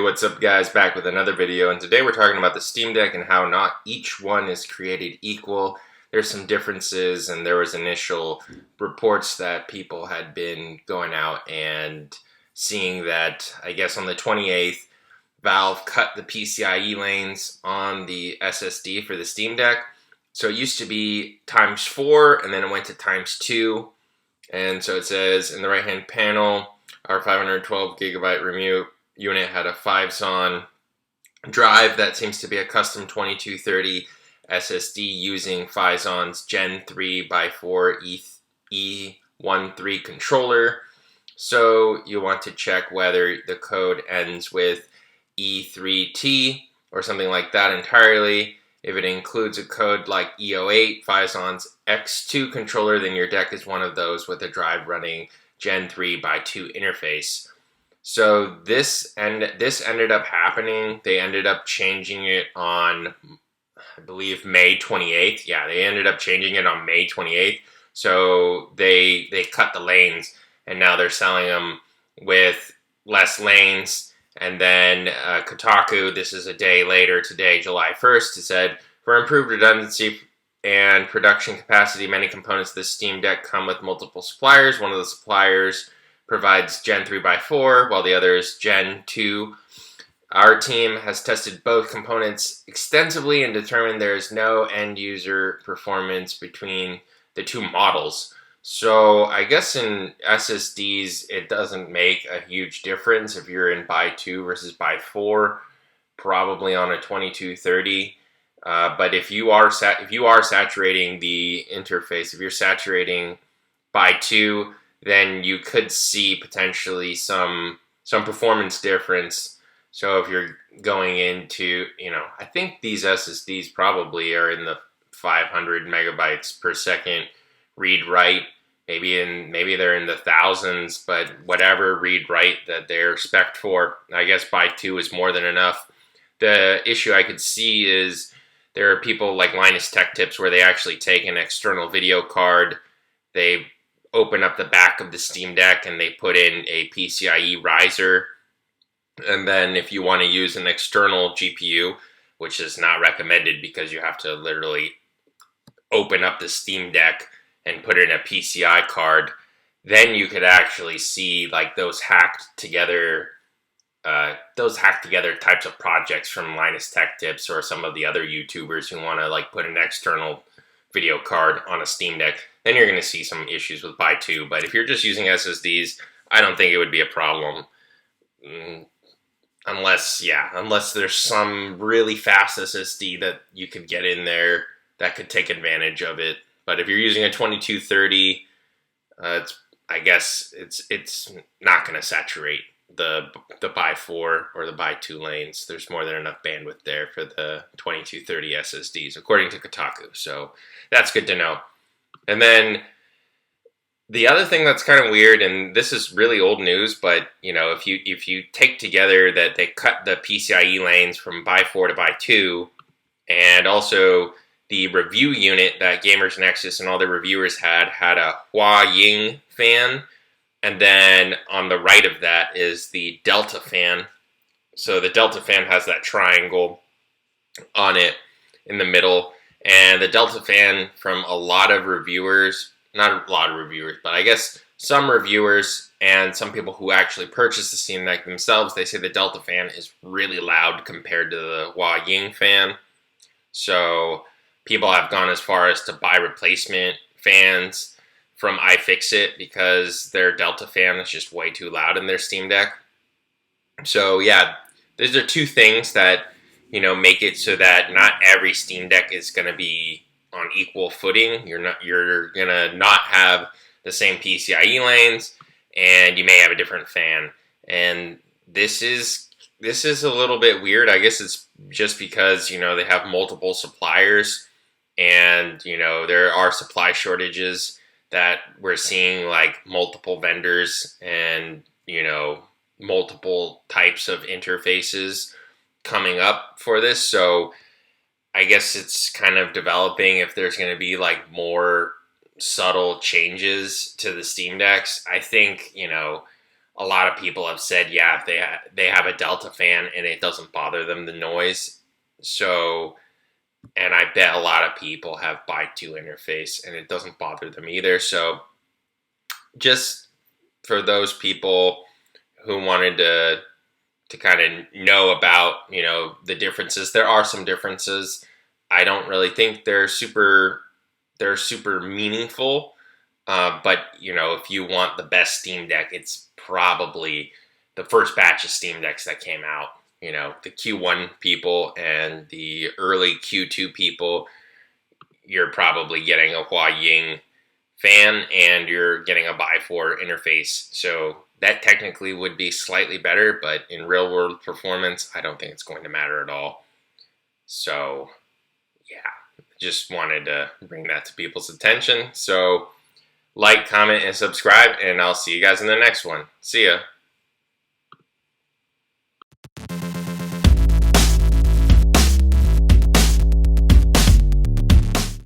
what's up guys, back with another video, and today we're talking about the Steam Deck and how not each one is created equal. There's some differences, and there was initial reports that people had been going out and seeing that, I guess on the 28th, Valve cut the PCIe lanes on the SSD for the Steam Deck. So it used to be ×4, and then it went to ×2, and so it says in the right hand panel, our 512 gigabyte ROM unit had a 5-SON drive that seems to be a custom 2230 SSD using 5-SON's Gen 3x4 E13 controller. So you want to check whether the code ends with E3T or something like that entirely. If it includes a code like E08, 5-SON's X2 controller, then your deck is one of those with a drive running Gen 3x2 interface. So this ended up happening. They ended up changing it on, I believe, May 28th. Yeah, they ended up changing it on May 28th. So they cut the lanes, and now they're selling them with less lanes. And then Kotaku, this is a day later today, July 1st, it said, for improved redundancy and production capacity, many components of the Steam Deck come with multiple suppliers. One of the suppliers provides Gen 3x4, while the other is Gen 2. Our team has tested both components extensively and determined there is no end-user performance between the two models. So I guess in SSDs, it doesn't make a huge difference if you're in x2 versus x4, probably on a 2230. But if you are saturating the interface, if you're saturating x2, then you could see potentially some performance difference. So if you're going into, I think these SSDs probably are in the 500 megabytes per second read-write. Maybe they're in the thousands, but whatever read-write that they're spec'd for, I guess x2 is more than enough. The issue I could see is there are people like Linus Tech Tips where they actually take an external video card, they open up the back of the Steam Deck, and they put in a PCIe riser. And then if you want to use an external GPU, which is not recommended because you have to literally open up the Steam Deck and put in a PCI card, then you could actually see like those hacked together types of projects from Linus Tech Tips or some of the other YouTubers who want to like put an external video card on a Steam Deck. Then you're going to see some issues with x2. But if you're just using SSDs, I don't think it would be a problem. Unless there's some really fast SSD that you could get in there that could take advantage of it. But if you're using a 2230, I guess it's not going to saturate the x4 or the x2 lanes. There's more than enough bandwidth there for the 2230 SSDs, according to Kotaku. So that's good to know. And then the other thing that's kind of weird, and this is really old news, but if you take together that they cut the PCIe lanes from x4 to x2, and also the review unit that Gamers Nexus and all the reviewers had a Huaying fan, and then on the right of that is the Delta fan. So the Delta fan has that triangle on it in the middle, and the Delta fan, from a lot of reviewers, not a lot of reviewers, but I guess some reviewers and some people who actually purchased the Steam Deck themselves, they say the Delta fan is really loud compared to the Huaying fan. So people have gone as far as to buy replacement fans from iFixit because their Delta fan is just way too loud in their Steam Deck. So yeah, these are two things that make it so that not every Steam Deck is going to be on equal footing. You're gonna not have the same PCIe lanes, and you may have a different fan. And this is a little bit weird. I guess it's just because they have multiple suppliers, and there are supply shortages that we're seeing, like multiple vendors and multiple types of interfaces coming up for this. So I guess it's kind of developing if there's going to be like more subtle changes to the Steam Decks. I think, a lot of people have said, yeah, if they have a Delta fan and it doesn't bother them, the noise. So, and I bet a lot of people have by 2 interface and it doesn't bother them either. So just for those people who wanted to kind of know about, the differences, there are some differences. I don't really think they're super meaningful. But, if you want the best Steam Deck, it's probably the first batch of Steam Decks that came out. The Q1 people and the early Q2 people, you're probably getting a Huaying fan and you're getting a by-4 interface. So that technically would be slightly better, but in real-world performance, I don't think it's going to matter at all. So, yeah, just wanted to bring that to people's attention. So, like, comment, and subscribe, and I'll see you guys in the next one. See ya.